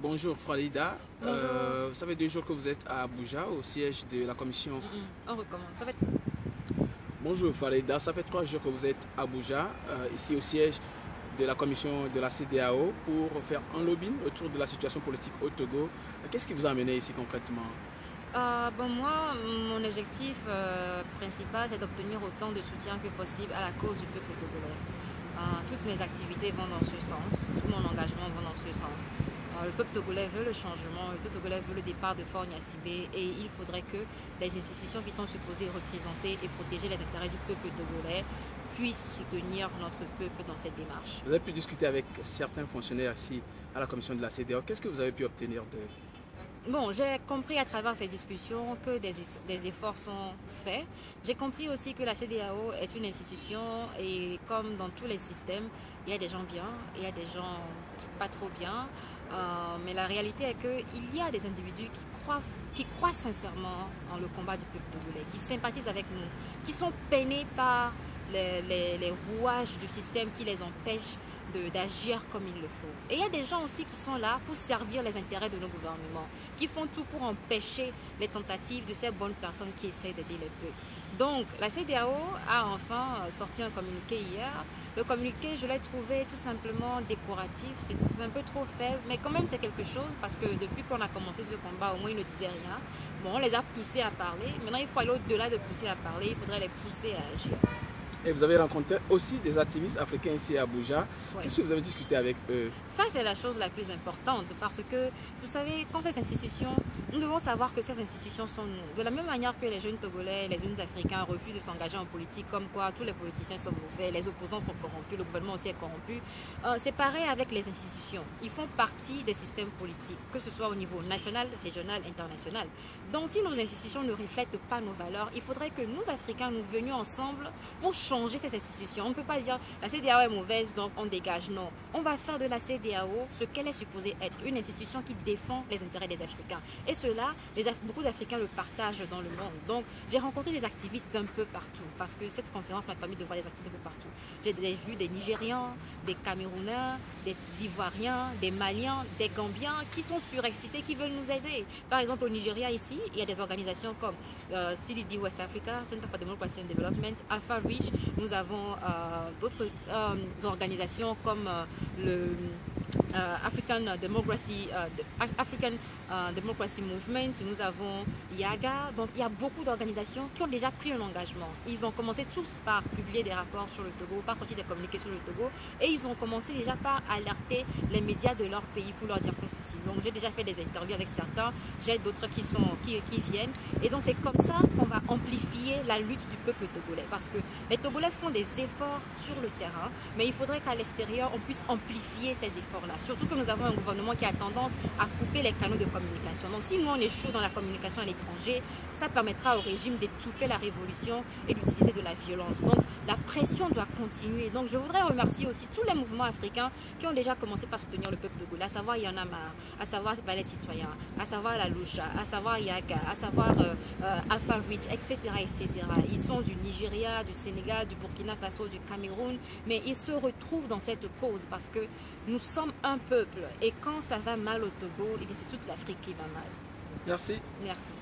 Bonjour Fralida. Bonjour. Ça fait 2 jours que vous êtes à Abuja, au siège de la commission. On recommence. Ça va être... Bonjour Fralida, ça fait 3 jours que vous êtes à Abuja, ici au siège de la commission de la CEDEAO pour faire un lobbying autour de la situation politique au Togo. Qu'est-ce qui vous a amené ici concrètement? Moi, mon objectif principal, c'est d'obtenir autant de soutien que possible à la cause du peuple togolais. Toutes mes activités vont dans ce sens, tout mon engagement va dans ce sens. Le peuple togolais veut le changement, le peuple togolais veut le départ de Faure Gnassingbé et il faudrait que les institutions qui sont supposées représenter et protéger les intérêts du peuple togolais puissent soutenir notre peuple dans cette démarche. Vous avez pu discuter avec certains fonctionnaires ici à la commission de la CEDEAO. Qu'est-ce que vous avez pu obtenir d'eux? Bon, j'ai compris à travers ces discussions que des efforts sont faits. J'ai compris aussi que la CEDEAO est une institution et comme dans tous les systèmes, il y a des gens bien, il y a des gens pas trop bien. Mais la réalité est qu'il y a des individus qui croient sincèrement en le combat du peuple togolais, qui sympathisent avec nous, qui sont peinés par les rouages du système qui les empêchent d'agir comme il le faut. Et il y a des gens aussi qui sont là pour servir les intérêts de nos gouvernements, qui font tout pour empêcher les tentatives de ces bonnes personnes qui essaient d'aider les peuples. Donc, la CEDEAO a enfin sorti un communiqué hier. Le communiqué, je l'ai trouvé tout simplement décoratif. C'est un peu trop faible, mais quand même c'est quelque chose parce que depuis qu'on a commencé ce combat, au moins ils ne disaient rien. Bon, on les a poussés à parler. Maintenant, il faut aller au-delà de pousser à parler. Il faudrait les pousser à agir. Et vous avez rencontré aussi des activistes africains ici à Abuja. Ouais. Qu'est-ce que vous avez discuté avec eux? Ça, c'est la chose la plus importante parce que, vous savez, quand ces institutions, nous devons savoir que ces institutions sont nous. De la même manière que les jeunes Togolais, les jeunes Africains refusent de s'engager en politique, comme quoi tous les politiciens sont mauvais, les opposants sont corrompus, le gouvernement aussi est corrompu. C'est pareil avec les institutions. Ils font partie des systèmes politiques, que ce soit au niveau national, régional, international. Donc, si nos institutions ne reflètent pas nos valeurs, il faudrait que nous, Africains, nous venions ensemble pour changer ces institutions. On ne peut pas dire la CEDEAO est mauvaise, donc on dégage. Non. On va faire de la CEDEAO ce qu'elle est supposée être, une institution qui défend les intérêts des Africains. Et cela, beaucoup d'Africains le partagent dans le monde. Donc, j'ai rencontré des activistes d'un peu partout, parce que cette conférence m'a permis de voir des activistes un peu partout. J'ai vu des Nigérians, des Camerounais, des Ivoiriens, des Maliens, des Gambiens qui sont surexcités, qui veulent nous aider. Par exemple, au Nigeria, ici, il y a des organisations comme CDD West Africa, Center for Democracy and Development, Alpha Reach. Nous avons d'autres organisations comme le African Democracy Movement, nous avons YAGA. Donc il y a beaucoup d'organisations qui ont déjà pris un engagement. Ils ont commencé tous par publier des rapports sur le Togo, par sortir des communiqués sur le Togo, et ils ont commencé déjà par alerter les médias de leur pays pour leur dire faites ceci. Donc j'ai déjà fait des interviews avec certains, j'ai d'autres qui viennent, et donc c'est comme ça qu'on va amplifier la lutte du peuple togolais, parce que les Togolais font des efforts sur le terrain, mais il faudrait qu'à l'extérieur on puisse amplifier ces efforts-là. Surtout que nous avons un gouvernement qui a tendance à couper les canaux de communication. Donc si nous on échoue dans la communication à l'étranger, ça permettra au régime d'étouffer la révolution et d'utiliser de la violence. Donc la pression doit continuer. Donc je voudrais remercier aussi tous les mouvements africains qui ont déjà commencé par soutenir le peuple togolais, à savoir Y en a marre, à savoir les citoyens, à savoir la Loucha, à savoir Yaga, à savoir Alpha Reach, etc., etc. Ils sont du Nigeria, du Sénégal, du Burkina Faso, du Cameroun, mais ils se retrouvent dans cette cause parce que nous sommes un peuple et quand ça va mal au Togo, c'est toute l'Afrique qui va mal. Merci. Merci.